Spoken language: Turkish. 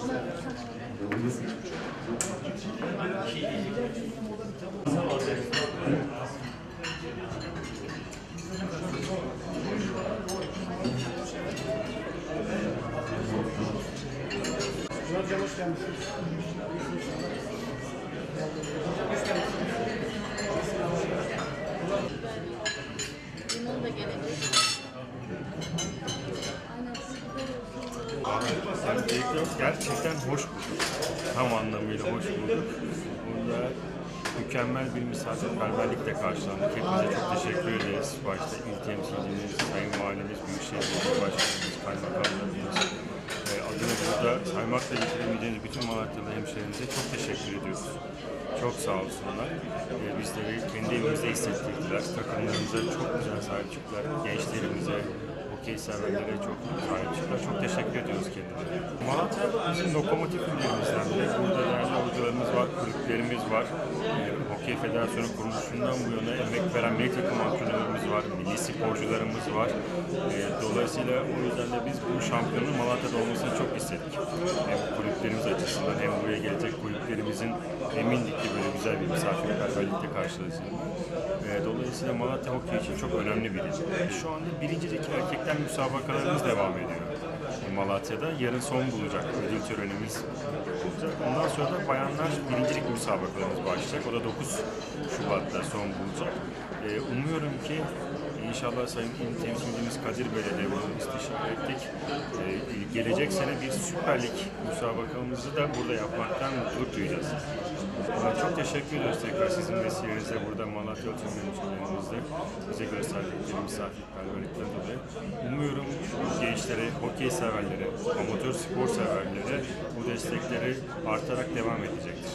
Hoş geldiniz. Bunun da gelecek. Gerçekten hoş bulduk. Tam anlamıyla hoş bulduk. Burada mükemmel bir misafirperverlikle karşılandık. Hepinize çok teşekkür ederiz. Başta il temsilcimiz, Sayın Valimiz, Büyükşehir Belediye Başkanımız, Kaymakamlarımız, adını burada saymakla getiremeyeceğiniz bütün Malatyalı hemşehrilerimize çok teşekkür ediyoruz. Çok sağ olsunlar. Bizleri kendi evimizde hissettirdiler. Takımlarımıza çok güzel sahip çıktılar. Gençlerimize, hokey severlere çok sahip çıktılar. Çok teşekkür ediyoruz kendilerine. Malatya bizim lokomotif ülkemizden biri. Burada değerli hocalarımız var, kulüplerimiz var. Hokey Federasyonu kuruluşundan bu yana emek veren milli takım antrenörümüz var, milli sporcularımız var. Dolayısıyla o yüzden de biz bu şampiyonun Malatya'da olmasını çok istedik. Hem kulüplerimiz açısından hem buraya gelecek kulüplerimizin emindik ki böyle güzel bir misafirperverlikle karşılaşacağız. Dolayısıyla Malatya hokey için çok önemli bir il. Şu anda birincilik erkekler müsabakalarımız devam ediyor. Malatya'da yarın son bulacak ödül törenimiz olacak. Ondan sonra da bayanlar birincilik müsabakalarımız başlayacak. O da 9 Şubat'ta son bulacak. Umuyorum ki İnşallah Sayın İl Temsilcimiz Kadir Bey'le de bunu istişare ettik. Gelecek sene bir Süper Lig müsabakamızı da burada yapmaktan mutluluk duyacağız. Çok teşekkür ediyoruz tekrar sizin vesilenizle burada Malatya Otel Yöneticilerimizle bize gösterdikleri misafirperverlikten dolayı. Umuyorum gençlere, hokey severlere, amatör spor severlere bu destekleri artarak devam edecektir.